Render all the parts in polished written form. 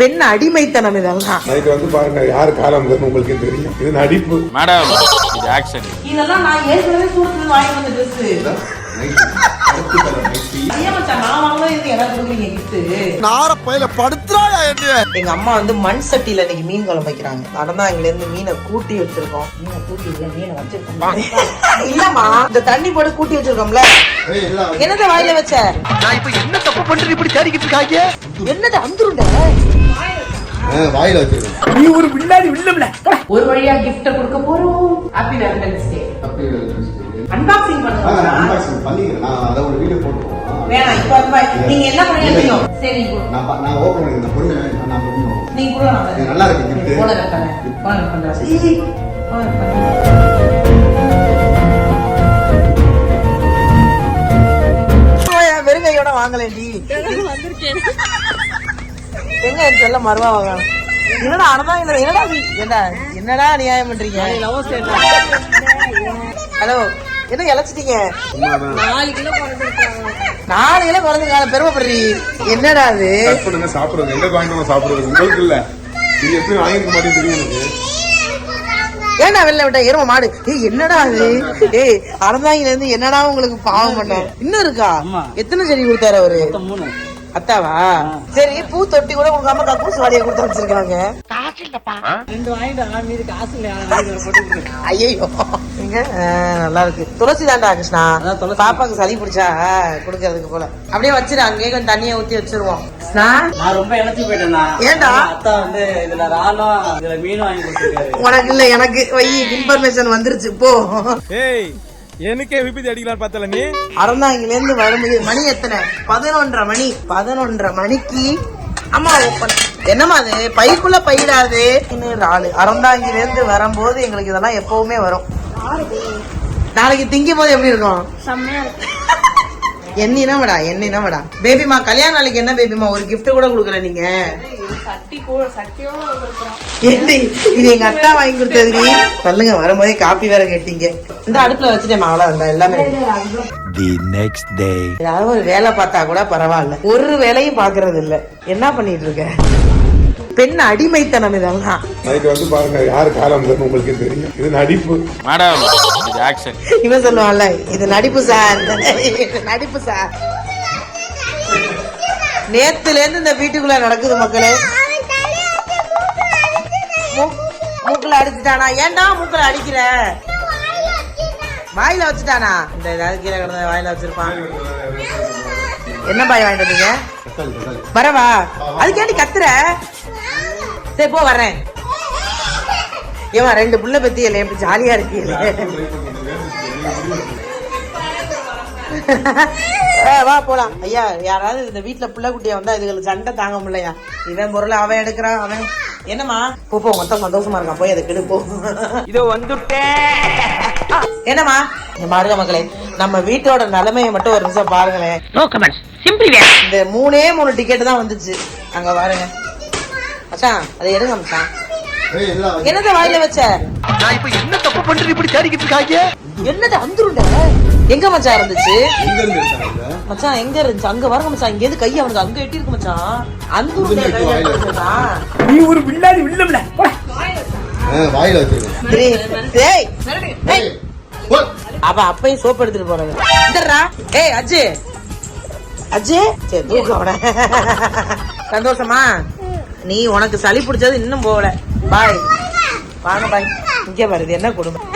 பெண் அடிமைத்தனம் இதெல்லாம். நைட்டு வந்து பாருங்க யாரு காலம் உங்களுக்கு தெரியும். இது நடிப்பு மேடம், இது ஆக்ஷன். இதெல்லாம் நான் ஏற்கனவே சூரத்துல வாங்கி வந்த ட்ரெஸ். எங்க அம்மா வந்து மண் சட்டியில இன்னைக்கு மீன் குழம்பு வைக்கிறாங்க. அதனால இங்க இருந்து மீனை கூட்டி வச்சிருக்கோம். மீனை வச்சிருக்கோம் இல்லம்மா, இந்த தண்ணி போட்டு கூட்டி வச்சிருக்கோம்ல. என்னத வாயில வச்ச? நான் இப்ப என்ன தப்பு பண்றேன் இப்படி தேடிக்கிட்டு இருக்காங்க? என்னது அந்துருண்ட வாயில வச்சிருக்கேன். நீ ஒரு பின்னாடி வில்லம்ல. ஒரு வழியா gift கொடுக்க போறோம். ஹாப்பி வேலண்டைன்ஸ் டே. அன்பாக்சிங் பண்ணுங்க. அன்பாக்சிங் பண்ணீங்க. நான் அத ஒரு வீடியோ போடுறோம். வேணாம் இப்ப நீங்க என்ன பண்ணீங்க? சரி நான் ஓபன் பண்ணி நான் பொறுமையா நான் பண்ணுவோம். நீங்க கூட நல்லா இருக்கு gift. போல கட்டறேன். போல பண்றேன். வெறுங்கையோட வாங்கலேண்டி. எங்க சொல்ல மறுவா வாங்க. என்னடா அனதான் இல்ல. என்னடா என்னடா நியாயம் பண்றீங்க? ஹலோ, என்ன இழைச்சிட்டீங்க? 4 கிலோ குறைஞ்சிருக்காங்க. பெருமைப்படுறீ. என்னடா அது? சாப்பிடுறது எங்க வாங்கிட்டு சாப்பிடுறது உங்களுக்கு இல்ல. இது எப்படி வாங்கிருக்க மாட்டேன்னு தெரியும் எனக்கு. ஏன்டா வெளில விட்ட எரும மாடு? ஏய் என்னடா அது? ஏய் அறந்தாங்கில இருந்து என்னடா உங்களுக்கு பாவம் பண்ண? இன்னும் இருக்கா? எத்தனை செடி கொடுத்தாரு அவரு? 3. அத்தாவா? சரி, பூ தொட்டி கூட கொடுக்காம கக்கூஸ் வாடியை கொடுத்து வச்சிருக்காங்க. காசு இல்லப்பா. 2 வாங்கிட்டு மீது காசு இல்ல. ஐயோ, இங்க நல்லா இருக்கு. துளசி தாண்டா கிருஷ்ணா. பாப்பாக்கு சளி பிடிச்சா குடுக்கறதுக்கு போல. அப்படியே வச்சிரு, அங்கேயே கொஞ்சம் தண்ணியை ஊத்தி வச்சிருவோம். நான் ரொம்ப இழைச்சி போயிட்டேன்னா. ஏண்டா? அத்தா வந்து இதுல ராலும் இதுல மீனும் வாங்கி கொடுத்துருக்காரு. உனக்கு இல்ல எனக்கு வை இன்ஃபர்மேஷன் வந்துருச்சு போ. ஏய், எனக்கே விபத்து அடிக்கலாம் பார்த்தல நீ. அறந்தாங்கில இருந்து வரும்போது மணி எத்தனை? 11:30 மணி. 11:30 மணிக்கு அம்மா ஓப்பன். என்னமா அது பைக்குள்ள பயிராது. அறந்தாங்கில இருந்து வரும்போது எங்களுக்கு இதெல்லாம் எப்பவுமே வரும். நாளைக்கு திங்கும் போது எப்படி இருக்கும்? என்னன்னா விடா பேபிமா கல்யாண நாளைக்கு என்ன பேபிமா ஒரு கிஃப்ட் கூட கொடுக்கல நீங்க? இது எங்க அத்தா வாங்கி கொடுத்தது. சொல்லுங்க, வரும்போதே காப்பி வேற கேட்டீங்க. இந்த அடுப்புல வச்சுட்டேன் அவ்வளவு எல்லாமே. ஏதாவது ஒரு வேலை பார்த்தா கூட பரவாயில்ல, ஒரு வேலையும் பாக்குறது இல்ல. என்ன பண்ணிட்டு இருக்க? பெண் அடிமைத்தனம் இதெல்லாம். நைட்டு வந்து பாருங்க யாரு காலம் உங்களுக்கு தெரியும். இது நடிப்பு மேடம், இது ஆக்ஷன். இவன் சொல்லுவான்ல, இது நடிப்பு சார், நடிப்பு சார். நேத்துல இருந்து இந்த வீட்டுக்குள்ள நடக்குது மக்களே. மூக்குல அடிச்சுட்டானா? ஏன்டா மூக்குல அடிக்கிற? வாயில வச்சுட்டானா? இந்த ஏதாவது கீழே கிடந்த வாயில வச்சிருப்பான். என்ன பாய் வாங்கிட்டு வந்தீங்க? வரவா? அதுக்கேண்டி கத்துற? சரி போ, வர்றேன். ஏமா 2 புள்ள பத்தி இல்லை, எப்படி ஜாலியா இருக்கீங்க? வா போலாம். ஐயா, யாராவது இந்த வீட்டுல புள்ள குட்டியா வந்தா இதுகளுக்கு சண்டை தாங்க முடியலையா? இவன் பொருளை அவன் எடுக்கிறான். அவன் என்னமா போ மொத்தம் சந்தோஷமா இருக்கான். போய் அதை கெடுப்போ. இதோ வந்துட்டேன். என்னமா பாருங்க மக்களே, நம்ம வீட்டோட நிலைமையை மட்டும் ஒரு நிமிஷம் பாருங்களேன். இந்த 3 டிக்கெட் தான் வந்துச்சு. அங்க பாருங்க மச்சான், அதை எடுங்க மச்சான். என்னத வாயில வச்ச? நான் இப்ப என்ன தப்பு பண்றேன் இப்படி தேடிக்கிட்டு இருக்காங்க? என்னது அந்துருண்ட? எங்க மச்சான் இருந்துச்சு? மச்சான் எங்க இருந்துச்சு? அங்க பாருங்க மச்சான். இங்க இருந்து கை அவனுக்கு அங்க எட்டி இருக்கு மச்சான். அந்துருண்ட. நீ ஒரு பின்னாடி வில்லம்ல. வாயில வச்சிருக்கேன். அவ அப்பையும் சோப்பு எடுத்துட்டு போறாங்க. ஏய் அஜு சரி தூக்க அவன. சந்தோஷமா? நீ உனக்கு சளி பிடிச்சது இன்னும் போகல. பாய் வாங்க பாய். இங்க வருது என்ன குடும்பம்.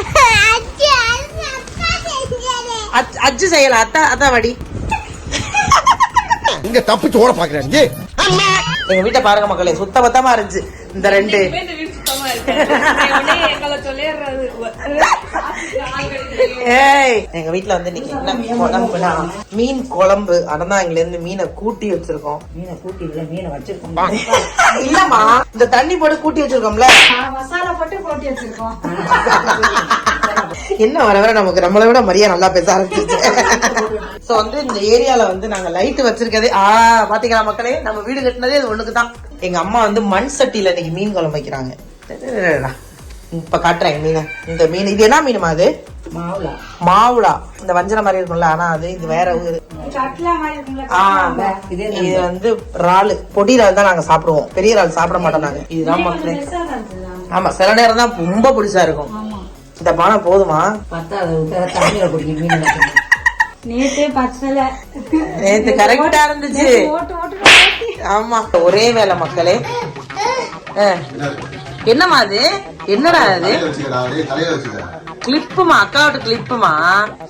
அஜு செய்யல. அத்தா வாடி. இங்க தப்பிச்சு ஓட பாக்குறேன். எங்க வீட்டை பாருங்க மக்களே, சுத்த பத்தமா இருந்துச்சு. இந்த 2 எங்க வீட்டுல வந்து மீன் குழம்பு. அடந்தாங்கில இருந்து மீனை கூட்டி வச்சிருக்கோம். மீனை வச்சிருக்கோம் இல்லம்மா, இந்த தண்ணி போட்டு கூட்டி வச்சிருக்கோம்ல. மசாலா போட்டு கூட்டி வச்சிருக்கோம். என்ன வர வர நமக்கு நம்மளை விட மரியா நல்லா பேச ஆரம்பிச்சிருச்சு. சோ வந்து இந்த ஏரியால வந்து நாங்க லைட் வச்சிருக்கதே பாத்தீங்களா மக்களே, நம்ம வீடு கட்டினதே அது ஒண்ணுக்குதான். எங்க அம்மா வந்து மண் சட்டியில இன்னைக்கு மீன் குழம்பு வைக்கிறாங்க. இப்ப காட்டுறேன் மீன். இந்த மீன் இது என்ன மீனுமா? அது மாவுளா இந்த வஞ்சன மாதிரி இருக்கும்ல, ஆனா அது இது வேற ஊரு. இது வந்து இறால், பொடி இறால் தான் நாங்க சாப்பிடுவோம், பெரிய இறால் சாப்பிட மாட்டோம் நாங்க. இதுதான் மக்களே. ஆமா, சில நேரம் தான் ரொம்ப புடிசா இருக்கும். இந்த பானம் போதுமா? நேத்து கரெக்டா இருந்துச்சு. ஆமா, ஒரே வேலை மக்களே. என்னமா அது? என்னடா அது? கிளிப்புமா, அக்காவோட கிளிப்புமா.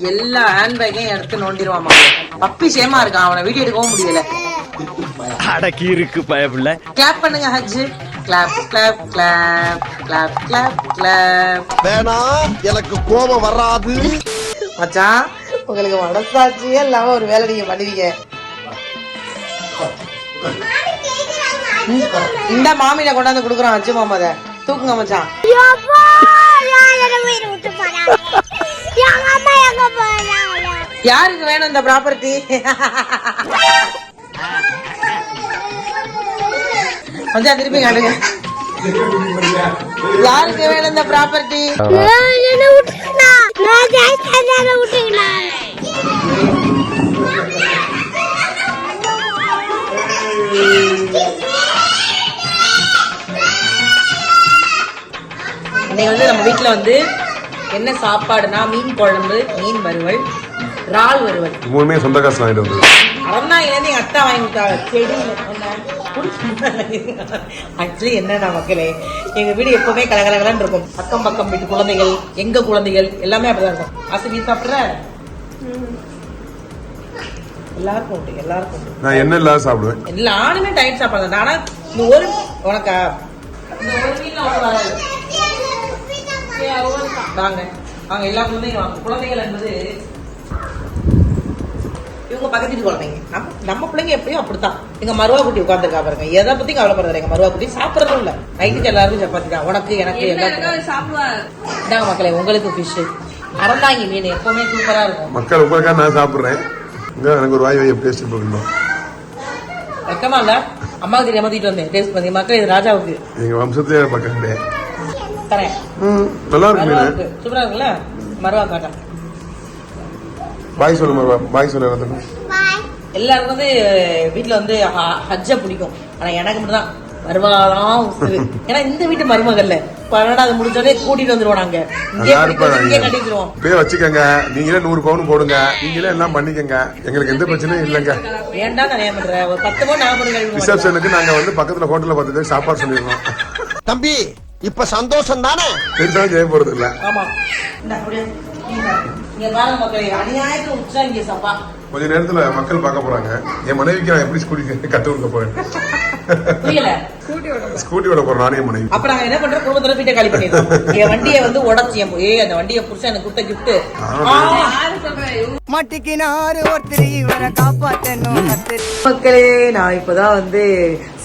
எல்லா ஹேண்ட் பேக்கையும் எடுத்து நோண்டிடுவாமா. பப்பி சேமா இருக்கான், அவனை வீடியோ எடுக்கவும் முடியல. அடக்கி இருக்கு பயப்புள்ள. கிளாப் பண்ணுங்க ஹஜ். Clap clap clap clap clap clap. வேணா, எனக்கு கோபம் வராது. மச்சான், உங்களுக்கு மனசாட்சியே இல்லாம ஒரு வேலை நீங்க பண்ணுவீங்க. இந்த மாமியில கொண்டாந்து குடுக்குறான் அச்சு மாமாத. தூக்குங்க மச்சான். யாருக்கு வேணும் இந்த ப்ராப்பர்ட்டி? மச்சான் திருப்பி காட்டுங்க. யாருக்கு வேணும் இந்த ப்ராப்பர்ட்டி? இன்னைக்கு வந்து நம்ம வீட்டுல வந்து என்ன சாப்பாடுனா, மீன் குழம்பு, மீன் வறுவல், இறால் வறுவல். மூணுமே சொந்த காசு வாங்கிட்டு வந்து. அறந்தாங்க எங்க அத்தா வாங்கி கொடுத்தாங்க. செடி ஆக்சுவலி என்னன்னா மக்களே, எங்க வீடு எப்பவுமே கலகலகலன்னு இருக்கும். அக்கம் பக்கம் வீட்டு குழந்தைகள், எங்க குழந்தைகள் எல்லாமே அப்படிதான் இருக்கும். ஆசை நீ சாப்பிடுற? எல்லாருக்கும் உண்டு, எல்லாருக்கும் உண்டு. நான் என்ன இல்லாத சாப்பிடுவேன். நானுமே டயட் சாப்பிடுறேன். ஆனா இந்த ஒரு உனக்கா இந்த ஒரு வீட்டுல வராது. வாங்க வாங்க, எல்லா குழந்தைங்க வாங்க. குழந்தைகள் என்பது இவங்க பக்கத்து வீட்டு குழந்தைங்க. நம்ம பிள்ளைங்க எப்படியும் அப்படித்தான். எங்க மருவா குட்டி உட்காந்துருக்கா பாருங்க. எதை பத்தி கவலைப்படுறாரு எங்க மருவா குட்டி. சாப்பிடறதும் இல்ல. நைட்டுக்கு எல்லாருக்கும் சப்பாத்தி தான். உனக்கு எனக்கு எல்லாருக்கும் சாப்பிடுவாங்க. இதாங்க மக்களே, உங்களுக்கு ஃபிஷ் அறந்தாங்கி மீன் எப்பவுமே சூப்பரா இருக்கும். மக்கள் உங்களுக்காக நான் சாப்பிடுறேன். எனக்கு ஒரு வாய் வாய் டேஸ்ட் போகணும். வெக்கமா இல்ல? அம்மாவுக்கு தெரியாம தூக்கிட்டு வந்தேன் டேஸ்ட் பண்ணி. மக்கள் இது ராஜாவுக்கு. எங்க வம்சத்தையே பக்கத்துல தரேன். நல்லா இருக்கு. சூப்பரா இருக்குல்ல? மருவா காட்டேன். பாய் சொல்லு மருவா. பாய் சொல்ல. எல்லாருக்கும் வந்து வீட்டுல வந்து ஹஜ்ஜ பிடிக்கும். ஆனா எனக்கு மட்டும் தான் மருமகாதான் உசுரு. ஏன்னா இந்த வீட்டு மருமகள்ல 12வது முடிச்சோடனே கூட்டிட்டு வந்துருவாங்க. பேர் வச்சுக்கங்க. நீங்களே 100 பவுன் போடுங்க. நீங்களே எல்லாம் பண்ணிக்கங்க. எங்களுக்கு எந்த பிரச்சனையும் இல்லைங்க. ஏன்டா தனியா பண்ற? ஒரு 10 பவுன் நாகப்படம். ரிசப்ஷனுக்கு நாங்க வந்து பக்கத்துல ஹோட்டல்ல 10 பேர் சாப்பாடு சொல்லிடுறோம். தம்பி, இப்ப சந்தோஷம் தானே? பெருசாக செய்ய போறது இல்ல. ஆமா, இங்க பாருங்க மக்களே, அநியாயத்துல உச்சா இங்க சப்பா. கொஞ்ச நேரத்துல மக்கள் பார்க்க போறாங்க. என் மனைவிக்கு நான் எப்படி ஸ்கூட்டி கத்து கொடுக்க போறேன். புரியல? ஸ்கூட்டி ஓட போறேன் நானே மனைவி. அப்ப நாங்க என்ன பண்றோம்? குடும்பத்துல வீட்டை காலி பண்ணிடுறோம். என் வண்டியை வந்து உடச்சி அந்த வண்டியை புடிச்சா எனக்கு கொடுத்த கிஃப்ட். மாட்டிக்கினாரு ஒருத்தர், இவரை காப்பாத்தணும். மக்களே, நான் இப்பதான் வந்து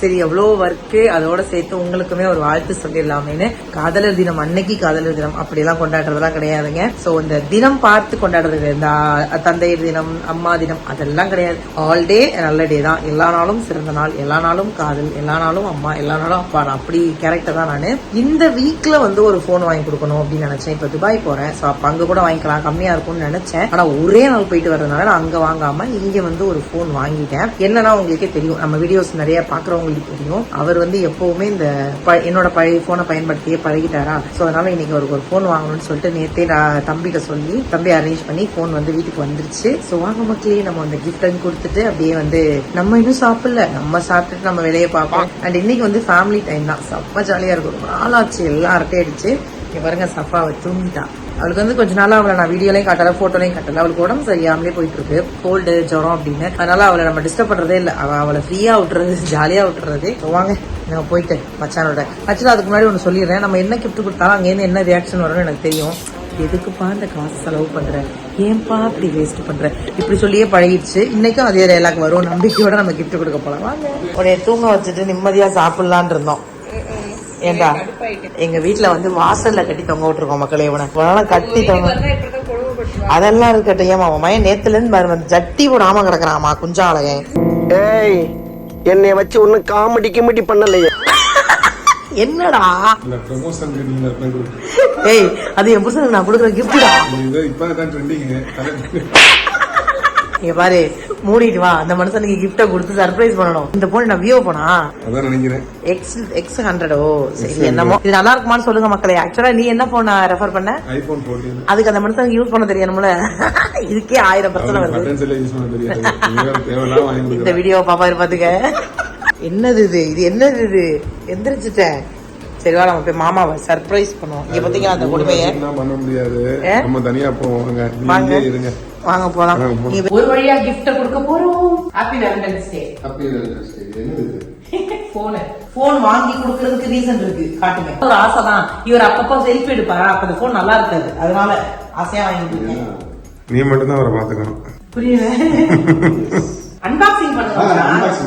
சரி எவ்வளோ ஒர்க்கு, அதோட சேர்த்து உங்களுக்குமே ஒரு வாழ்த்து சொல்லிடலாமேன்னு. காதலர் தினம் அன்னைக்கு காதலர் தினம் அப்படியெல்லாம் கொண்டாடுறதெல்லாம் கிடையாதுங்க. சோ இந்த தினம் பார்த்து கொண்டாடுறது, இந்த தந்தையர் தினம், அம்மா தினம் அதெல்லாம் கிடையாது. ஆல் டே நல்ல டே தான். எல்லா நாளும் சிறந்த நாள், எல்லா நாளும் காதல், எல்லா நாளும் அம்மா, எல்லா நாளும் அப்பா. அப்படி கேரக்டர் தான் நானு. இந்த வீக்ல வந்து ஒரு போன் வாங்கி கொடுக்கணும் அப்படின்னு நினைச்சேன். இப்ப துபாய் போறேன். சோ அப்ப அங்க கூட வாங்கிக்கலாம், கம்மியா இருக்கும்னு நினைச்சேன். ஆனா ஒரே நாள் போயிட்டு வர்றதுனால நான் அங்க வாங்காம இங்க வந்து ஒரு போன் வாங்கிட்டேன். என்னன்னா உங்களுக்கே தெரியும், நம்ம வீடியோஸ் நிறைய பாக்குறவங்களுக்கு தெரியும், அவர் வந்து எப்பவுமே இந்த என்னோட பழைய போனை பயன்படுத்தியே பழகிட்டாரா. சோ அதனால இன்னைக்கு அவருக்கு ஒரு போன் வாங்கணும்னு சொல்லிட்டு நேத்தே நான் தம்பிகிட்ட சொல்லி தம்பி அரேஞ்ச் பண்ணி போன் வந்து வீட்டுக்கு வந்துருச்சு. சோ வாங்க மக்களே, நம்ம அந்த கிஃப்ட் கொடுத்துட்டு அப்படியே வந்து நம்ம இன்னும் சாப்பிடல, நம்ம சாப்பிட்டுட்டு நம்ம வெளியே பார்ப்போம். அண்ட் இன்னைக்கு வந்து ஃபேமிலி டைம் தான். செம்ம ஜாலியா இருக்கும். ரொம்ப நாளாச்சு, எல்லாம் அரட்டை அடிச்சு. இங்க பாருங்க, சஃபாவை தூங்கிட்டான். அவளுக்கு வந்து கொஞ்ச நாளா அவளை நான் வீடியோலையும் காட்டல, போட்டோலையும் காட்டல. அவளுக்கு உடம்பு சரியாமலே போயிட்டு இருக்கு, கோல்டு ஜுரம் அப்படின்னு. அதனால அவளை நம்ம டிஸ்டர்ப் பண்றதே இல்லை. அவளை ஃப்ரீயா விட்டுறது, ஜாலியா விட்டுறது. வாங்க நம்ம போயிட்டு மச்சானோட. ஆக்சுவலா அதுக்கு முன்னாடி ஒன்று சொல்லிடுறேன், நம்ம என்ன கிஃப்ட் கொடுத்தாலும் அங்கேருந்து என்ன ரியாக்ஷன் வரும்னு எனக்கு தெரியும். எதுக்குப்பா இந்த காசு செலவு பண்ற, ஏன்பா அப்படி வேஸ்ட் பண்ற, இப்படி சொல்லியே பழகிடுச்சு. இன்னைக்கும் அதே டைலாக் வரும். நம்பிக்கையோட நம்ம கிஃப்ட் கொடுக்க போலாம். வாங்க. உடைய தூங்க வச்சுட்டு நிம்மதியா சாப்பிடலான் இருந்தோம். ஏண்டா எங்க வீட்டுல வந்து வாசல்ல கட்டி தொங்க விட்டுருக்கோம் மக்களே. இவனை கட்டி தொங்க, அதெல்லாம் இருக்கட்டும். ஏமா மயன் நேத்துல இருந்து ஜட்டி போடாம கிடக்குறாமா குஞ்சாலய. ஏய், என்னைய வச்சு ஒன்னும் காமெடி கிமெடி பண்ணலையே. என்னடா இந்த ப்ரமோஷனுக்கு நீங்க தான் கொடுங்க. ஏய் அது என் புருஷனுக்கு நான் கொடுக்குற கிஃப்டா. இது இப்பதான் ட்ரெண்டிங். இங்க பாரு மூடிட்டு வா, அந்த மனுஷனுக்கு கிஃப்ட கொடுத்து சர்ப்ரைஸ் பண்ணணும். இந்த போன் நான் விவோ போனா அதான் நினைக்கிறேன். X100. சரி என்னமோ இது நல்லா இருக்குமான்னு சொல்லுங்க மக்களே. ஆக்சுவலா நீ என்ன போன் ரெஃபர் பண்ண? ஐபோன் 14. அதுக்கு அந்த மனுஷனுக்கு யூஸ் பண்ண தெரியணும்ல. இதுக்கே 1000 பிரச்சனை வருது. பட்டன் செல்ல யூஸ் பண்ண தெரியாது. நீங்க தேவையில்லாம வாங்கி இந்த கொடுங்க. வீடியோ பாப்பா பாத்துக்க. என்னது இது? இது என்னது இது? எந்திரிச்சிட்டேன். சரி வா நம்ம போய் மாமாவை சர்ப்ரைஸ் பண்ணுவோம். இங்க பாத்தீங்களா அந்த கொடுமையை பண்ண முடியாது. ஏ? நம்ம தனியா போவாங்க. வாங்க. நீங்க இருங்க. வாங்க போலாம். வாங்க, போலாம். நீ ஒரு வழியா gift கொடுக்க போறோம். ஹாப்பி வேலண்டைன்ஸ் டே. அப்படி என்னது இது? போன் வாங்கி கொடுக்கறதுக்கு ரீசன் இருக்கு, காட்டுங்க. ஒரு ஆசை தான். இவர் அப்பப்போ செல்ஃபி எடுப்பாரு, அப்ப அந்த போன் நல்லா இருக்காது, அதனால ஆசையா வாங்கி கொடுத்தேன். நீ மட்டும் தான் அவரை பாத்துக்கணும். புரியுது. அன்பாக்சிங் பண்ணுங்க.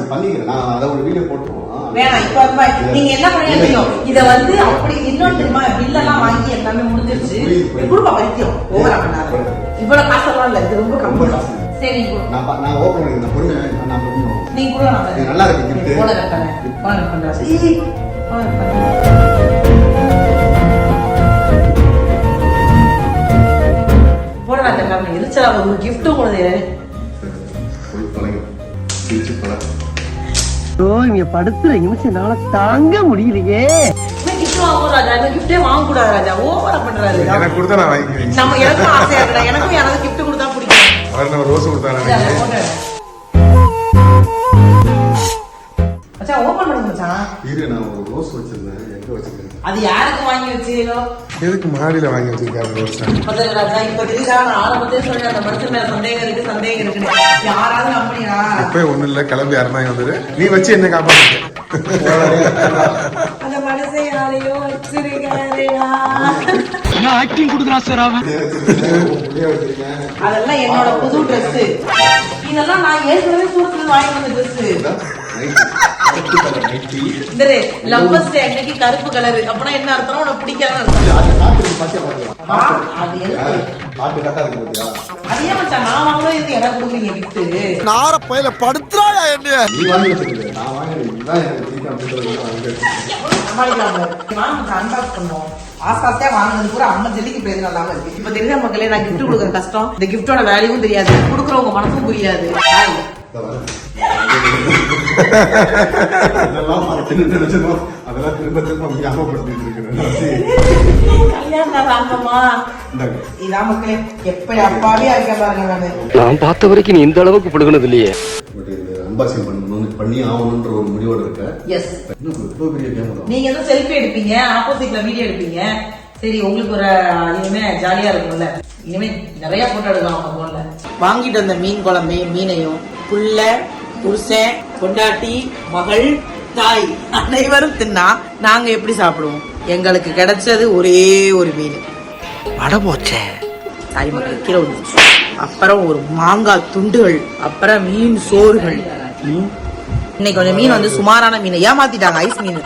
பண்ணிக்கிறேன். நான் அதை ஒரு வீடியோ போட்டுருவோம். வேணாம் இப்ப நீங்க என்ன பண்ணீங்க? இத வந்து அப்படி இன்னொன்னு தெரியுமா, பில் எல்லாம் வாங்கி எல்லாமே முடிஞ்சிருச்சு. குடும்ப வைத்தியம் ஓவரா பண்ணாரு. இவ்வளவு காசெல்லாம் இல்ல, இது ரொம்ப கம்மி. சரி நான் ஓபன் பண்ணிக்கிறேன். பொறுமை நான் பண்ணுவோம். நீங்க கூட இது நல்லா இருக்கு gift. போன வைக்கிறேன். போன பண்றேன். போன வைக்கிறேன். இருச்சா ஒரு gift கொடுங்க. ஒரு பழங்க. பிரிச்சு பழங்க. இங்க படுத்துற நிமிஷம்னால தாங்க முடியலையே. கிஃப்டே வாங்க கூடாது ராஜா, ஓவரா பண்றாரு. எனக்கு கொடுத்தா நான் வாங்கிக்கிறேன். நம்ம எனக்கும் ஆசையா இருக்கு, எனக்கும் யாராவது கிஃப்ட் கொடுத்தா பிடிக்கும். அவர் நம்ம ரோஸ் கொடுத்தாரு. மச்சான் ஓபன் பண்ணுங்க மச்சான். இரு, நான் ஒரு ரோஸ் வச்சிருந்தேன். எங்க வச்சிருக்கேன்? அது யாருக்கு வாங்கி வச்சீங்களோ? எதுக்கு மாடியில வாங்கி வச்சிருக்காரு ரோஸ்? பதல ராஜா இப்ப தெரியுதா, நான் ஆரம்பத்திலே சொல்றேன் அந்த மனுஷன் மேல சந்தேகம் இருக்கு. யாராவது நம்பினா இப்ப ஒண்ணு இல்ல, கிளம்பி யாருனா வந்துரு. நீ வச்சு என்ன காப்பாத்து. அந்த மனசை யாரையோ வச்சிருக்காருடா. நான் ஆக்டிங் கொடுக்குறான் சார் அவன். புள்ளிய வச்சிருக்கேன். அதெல்லாம் என்னோட புது Dress. இதெல்லாம் நான் ஏற்கனவே சூரத்துல வாங்கி வந்த Dress. இந்த லவ்வர்ஸ் டே அன்னைக்கு கருப்பு கலர், அப்பனா என்ன அர்த்தம்? உனக்கு பிடிக்காத அர்த்தம். அது காட்டுக்கு பாத்தியா பாத்தியா. அது எதுக்கு? காட்டு கட்டா இருக்கு பாத்தியா. அது ஏன் மச்சான் நான் வாங்கணும், இதுக்கு எனக்கு கொடுக்குறீங்க gift? நார பையில படுத்துறாயா என்னைய? நீ வாங்கி வச்சிருக்க. நான் வாங்கினேன். இதுதான் எனக்கு பிடிக்கும் அப்படின்றது வாங்கிட்டேன். சமாளிக்கலாம் வாங்க அன்பாக்ஸ் பண்ணுவோம். ஆசாத்தியா வாங்கினது பூரா அம்மா ஜெல்லிக்கு பேரு நல்லாம இருக்கு. இப்ப தெரியுதா மக்களே, நான் gift கொடுக்குற கஷ்டம். இந்த giftோட வேல்யூவும் தெரியாது, கொடுக்குறவங்க மனசும் புரியாது. அதெல்லாம் மறந்துட்டு நினைச்சோம். அதெல்லாம் திரும்ப திரும்ப ஞாபகப்படுத்திட்டு இருக்கிறேன். கல்யாணம் ஆகமா இதான் மக்களே, எப்படி அப்பாவே இருக்க பாருங்க. நான் பார்த்த வரைக்கும் நீ இந்த அளவுக்கு புடுங்கினது இல்லையே. பட் இது அன்பாக்சிங் பண்ணி ஆகணும்ன்ற ஒரு முடிவோட இருக்கேன். எஸ், இன்னும் இவ்வளவு பெரிய கேம். நீங்க எதுவும் செல்ஃபி எடுப்பீங்க, ஆப்போசிட்ல வீடியோ எடுப்பீங்க. சரி உங்களுக்கு ஒரு இனிமே ஜாலியா இருக்கும்ல, இனிமே நிறைய போட்டோ எடுக்கலாம் அவங்க போன்ல. வாங்கிட்டு வந்த மீன் குழம்பு, மீனையும் புள்ள, புருஷன், பொண்டாட்டி, மகள், தாய் அனைவரும் தின்னா நாங்க எப்படி சாப்பிடுவோம்? எங்களுக்கு கிடைச்சது ஒரே ஒரு மீன். வட போச்சே. சாரி மக்கள், கீழே வந்துச்சு. அப்புறம் ஒரு மாங்காய் துண்டுகள், அப்புறம் மீன் சோறுகள். இன்னைக்கு கொஞ்சம் மீன் வந்து சுமாரான மீன் ஏமாத்திட்டாங்க. ஐஸ் மீன்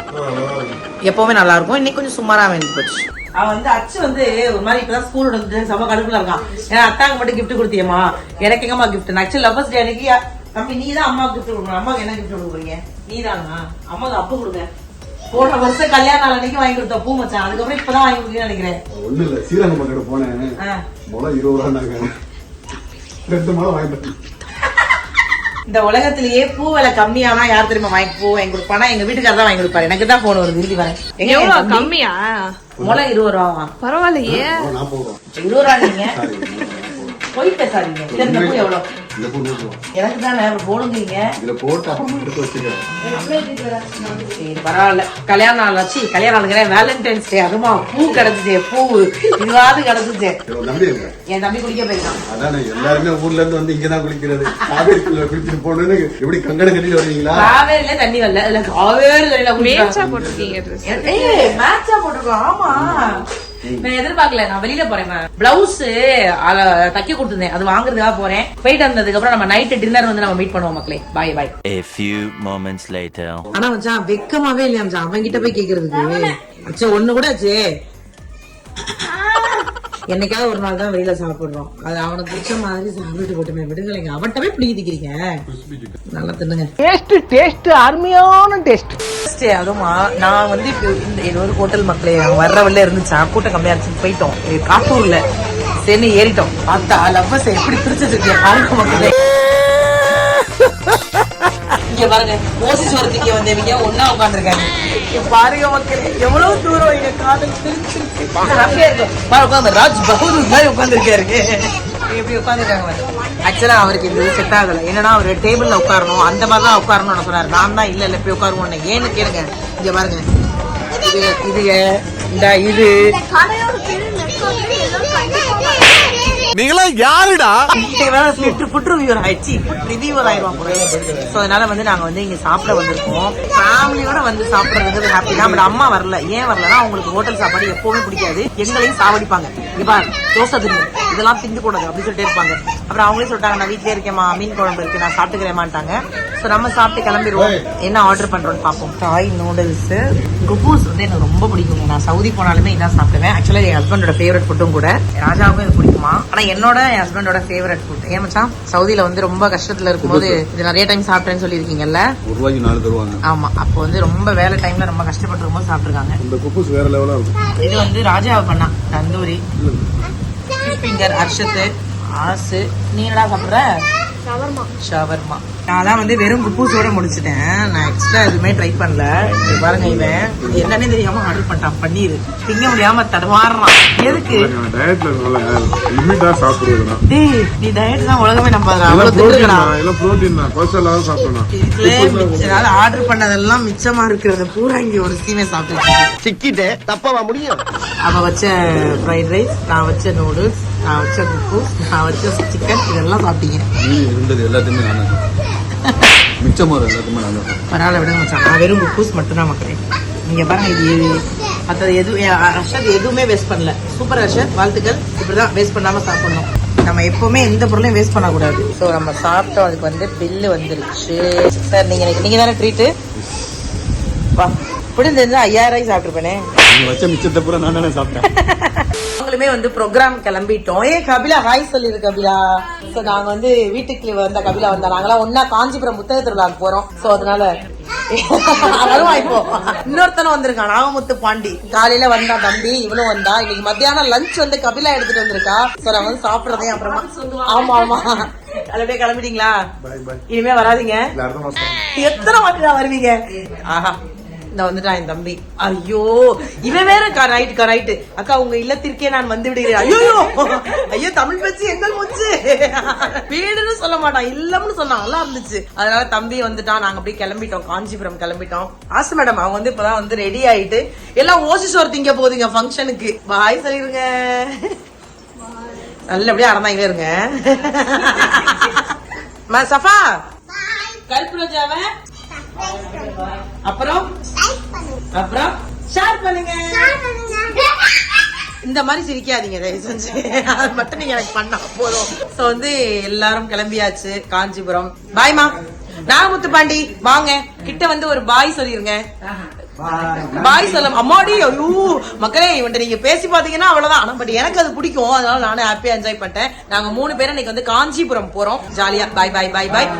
எப்பவுமே நல்லா இருக்கும், இன்னைக்கு கொஞ்சம் சுமாரா வேண்டி போச்சு. அவன் வந்து அச்சு வந்து ஒரு மாதிரி இப்பதான் ஸ்கூல் வந்து செம கடுப்புல இருக்கான். ஏன்னா அத்தாங்க மட்டும் கிஃப்ட் கொடுத்தியம்மா, எனக்கு எங்கம்மா கிஃப்ட்? ஆக்சுவலி லவ்வர்ஸ் டே அன்னைக்கு தம்பி நீ தான் அம்மாவுக்கு கிஃப்ட் கொடுக்கணும். அம்மாவுக்கு என்ன கிஃப்ட் கொடுக்குறீங்க? நீ தானா? அம்மாவுக்கு அப்ப கொடுங்க. போன வருஷம் கல்யாண நாள் அன்னைக்கு வாங்கி கொடுத்த பூ மச்சான், அதுக்கப்புறம் இப்பதான் வாங்கி கொடுக்கணும்னு நினைக்கிறேன். ஒண்ணு இல்ல, ஸ்ரீரங்கம் பக்கம் போனேன். முளை 20 ரூபாய் 2 முளை வாங்கிட்டு. இந்த உலகத்திலேயே பூ விலை கம்மியானா யார் தெரியுமா வாங்கி பூ வாங்கி கொடுப்பானா? எங்க வீட்டுக்காரர் தான் வாங்கி கொடுப்பாரு. எனக்கு தான் போன் வருது, இறுதி வரேன். எவ்வளவு கம்மியா? முளை 20 ரூபாவா? பரவாயில்லையே. நான் போடுறோம். 20 ரூபா நீங்க போய் பேசாதீங்க. இந்த பூ எவ்வளவு? இந்த பூ 100 ரூபா. எனக்கு தானே போடுங்க. இதுல போட்டு அப்புறம் எடுத்து வச்சுக்கிறேன். சரி பரவாயில்ல. கல்யாண நாள் ஆச்சு, கல்யாண நாளுக்கு வேலண்டைன்ஸ் டே, அதுமா பூ கிடைச்சிச்சு. பூ இதுவாது கிடைச்சிச்சு. நம்பி இருக்க. என் தம்பி குளிக்க போயிருக்கான். அதானே எல்லாருமே ஊர்ல இருந்து வந்து இங்கதான் குளிக்கிறது. காவேரிக்குள்ள குளிச்சுட்டு போனோன்னு எப்படி கங்கணம் கட்டிட்டு வருவீங்களா? காவேரியில தண்ணி வரல, இல்ல காவேரி தண்ணியில மேட்சா போட்டிருக்கீங்க dress. மேட்சா போட்டுருக்கோம். ஆமா நான் எதிர்பார்க்கல, நான் வெளியில போறேன். பிளவுஸ் தைக்க கொடுத்திருந்தேன், அது வாங்குறதுக்காக போறேன். போயிட்டு வந்ததுக்கு அப்புறம் நம்ம நைட் டின்னர் வந்து நம்ம மீட் பண்ணுவோம் மக்களே. பாய் பாய். A few moments later. ஆனா மச்சான் வெக்கமாவே இல்லையா மச்சான் அவன் கிட்ட போய் கேக்குறதுக்கு? மச்சான் ஒண்ணு கூட ஆச்சு. என்னைக்காவது ஒரு நாள் தான் வெளியில சாப்பிடுறோம். அது அவனுக்கு பிடிச்ச மாதிரி சாப்பிட்டு போட்டுமே விடுங்களேங்க. அவன்கிட்டவே பிடிக்கிறீங்க. நல்லா தின்னுங்க. டேஸ்ட் அருமையான டேஸ்ட். அதுமா நான் வந்து இப்போ ஒரு ஹோட்டல் மக்களே வர்ற வழியில இருந்துச்சா, கூட்டம் கம்மியா இருந்துச்சு, போயிட்டோம் காட்டூர்ல. சரி ஏறிட்டோம். பார்த்தா லவ்வர்ஸ் எப்படி பிரிச்சிருக்கு பாருங்க மக்களே. இங்க பாருங்க ஓசிஸ் வரத்துக்கு வந்தவங்க ஒன்னா உட்காந்துருக்காங்க. பாருங்க மக்களே எவ்வளவு தூரம் இங்க காதல் பிரிச்சிருக்கு. ராஜ் பகதூர் மாதிரி உட்காந்துருக்காரு. எப்படி உட்காந்துருக்காங்க. ஆக்சுவலா அவருக்கு இது செட் ஆகல. என்னன்னா அவரு டேபிள்ல உட்காரணும் அந்த மாதிரி தான் உட்காரணும்னு சொன்னாரு. நான் தான் இல்ல போய் உட்காருவோம். ஏன்னு கேளுங்க. இங்க பாருங்க இது நீங்களா யாருடா? அதனால வந்து நாங்க வந்து இங்க சாப்பிட வந்திருக்கோம். ஃபேமிலியோட வந்து சாப்பிடுறதுக்கு ஹாப்பி தான். பட் அம்மா வரல. ஏன் வரலன்னா அவங்களுக்கு ஹோட்டல் சாப்பாடு எப்பவுமே பிடிக்காது. எங்களையும் சாவடிப்பாங்க. இப்ப தோசை தின்னு இதெல்லாம் திண்டு கூடாது அப்படின்னு சொல்லிட்டு இருப்பாங்க. அப்புறம் அவங்களே சொல்லிட்டாங்க நான் வீட்லயே இருக்கேம்மா, மீன் குழம்பு இருக்கு, நான் சாப்பிட்டுக்கிறேமாட்டாங்க. சோ நம்ம சாப்பிட்டு கிளம்பிடுவோம். என்ன ஆர்டர் பண்றோம்னு பாப்போம். தாய் நூடுல்ஸ் குபூஸ் வந்து எனக்கு ரொம்ப பிடிக்குங்க. நான் சவுதி போனாலுமே இதான் சாப்பிடுவேன். ஆக்சுவலா என் ஹஸ்பண்டோட ஃபேவரட் ஃபுட்டும் கூட. ராஜாவுக்கும் இது பிடிக்குமா. ஆனா என்னோட என் ஹஸ்பண்டோட ஃபேவரட் ஃபுட். ஏன் மச்சான் சவுதியில வந்து ரொம்ப கஷ்டத்துல இருக்கும்போது இது நிறைய டைம் சாப்பிட்டேன்னு சொல்லியிருக்கீங்கல்ல. ₹1 தருவாங்க. ஆமா, அப்போ வந்து ரொம்ப வேலை டைம்ல ரொம்ப கஷ்டப்பட்டு இருக்கும்போது சாப்பிட்டுருக்காங்க. இந்த குப்பூஸ் வேற லெவலா இருக்கும். இது வந்து ராஜாவை பண்ணா தந்தூரி ஃபிங்கர், அர்ஷத்து, ஆசு. நீ என்னடா சாப்பிடுற? ஷவர்மா. நான் வந்து வெறும் குப்பூஸோட முடிச்சிட்டேன். நான் எக்ஸ்ட்ரா எதுவுமே ட்ரை பண்ணல. பாருங்க இவன் என்னன்னே தெரியாம ஆர்டர் பண்ணிட்டான். பன்னீர் திங்க முடியாம தடுமாறுறான். எதுக்கு? நீ டயட் தான் உலகமே நம்பாத. என்னால ஆர்டர் பண்ணதெல்லாம் மிச்சமா இருக்கிறது பூரா இங்க ஒரு சீமை சாப்பிட்டு சிக்கிட்டே தப்பாவா முடியும். அவ வச்ச ஃப்ரைட் ரைஸ், நான் வச்ச நூடுல்ஸ், நான் வச்ச குப்பூஸ், நான் வச்ச சிக்கன், இதெல்லாம் சாப்பிட்டீங்க. எல்லாத்தையுமே மிச்சமா பரவாயில்ல விடுங்க மச்சான். நான் வெறும் குப்பூஸ் மட்டும்தான் மக்களே. நீங்க பாருங்க இது மற்றது அர்ஷத் எதுவுமே வேஸ்ட் பண்ணல. சூப்பர் அர்ஷத், வாழ்த்துக்கள். இப்படிதான் வேஸ்ட் பண்ணாம சாப்பிடணும். நம்ம எப்பவுமே எந்த பொருளையும் வேஸ்ட் பண்ணக்கூடாது. ஸோ நம்ம சாப்பிட்டோம். அதுக்கு வந்து பில்லு வந்துருச்சு. சார் நீங்க தானே ட்ரீட்டு இப்படி தெரிஞ்சா 5000 சாப்பிட்டுருப்பேனே. வச்ச மிச்சத்தை பூரா நான் தானே சாப்பிட்டேன். நாங்களுமே வந்து ப்ரோக்ராம் கிளம்பிட்டோம். கபிலா ஹாய் சொல்லிரு கபிலா. சோ நாங்க வந்து வீட்டுக்கு வந்த கபிலா வந்தா நாங்களாம் ஒன்னா காஞ்சிபுரம் புத்தக திருவிழாக்கு போறோம். சோ அதனால இன்னொருத்தனும் வந்திருக்கான் நாகமுத்து பாண்டி. காலையில வந்தா தம்பி, இவனும் வந்தா. இன்னைக்கு மத்தியானம் லஞ்ச் வந்து கபிலா எடுத்துட்டு வந்திருக்கா. சோ நாங்க வந்து சாப்பிடுறதே அப்புறமா. ஆமா அப்படியே கிளம்பிட்டீங்களா? இனிமே வராதீங்க. எத்தனை வாட்டி தான் வருவீங்க? ஆஹா வந்துட்டான் என் தம்பி. ஐயோ இவன் வேற ரைட்டு அக்கா உங்க இல்லத்திற்கே நான் வந்து விடுகிறேன். ஐயோ தமிழ் பேச்சு எங்கள் மூச்சு. வீடுன்னு சொல்ல மாட்டான், இல்லம்னு சொன்னான். நல்லா இருந்துச்சு. அதனால தம்பி வந்துட்டான். நாங்க அப்படியே கிளம்பிட்டோம், காஞ்சிபுரம் கிளம்பிட்டோம். ஆசை மேடம் அவங்க வந்து இப்பதான் வந்து ரெடி ஆயிட்டு எல்லாம் ஓசிசோர் திங்க போகுதுங்க ஃபங்க்ஷனுக்கு. பாய் சொல்லிருங்க. நல்லபடியா அறந்தாங்க இருங்க. சஃபா கருப்பு ரோஜாவை அப்புறம் ஷேர் பண்ணுங்க. இந்த மாதிரி சிரிக்காதீங்க தயவு செஞ்சு. அது மட்டும் நீங்க எனக்கு பண்ணா போதும். சோ வந்து எல்லாரும் கிளம்பியாச்சு காஞ்சிபுரம். பாய்மா. நாகமுத்து பாண்டி வாங்க கிட்ட வந்து ஒரு பாய் சொல்லிருங்க. பாய் சொல்ல அம்மாடி. ஐயோ மக்களே இவன்ட்ட நீங்க பேசி பாத்தீங்கன்னா அவ்வளவுதான். ஆனா பட் எனக்கு அது பிடிக்கும். அதனால நானே ஹாப்பியா என்ஜாய் பண்ணிட்டேன். நாங்க 3 பேரும் இன்னைக்கு வந்து காஞ்சிபுரம் போறோம். ஜாலியா பாய் பாய் பாய் பாய்.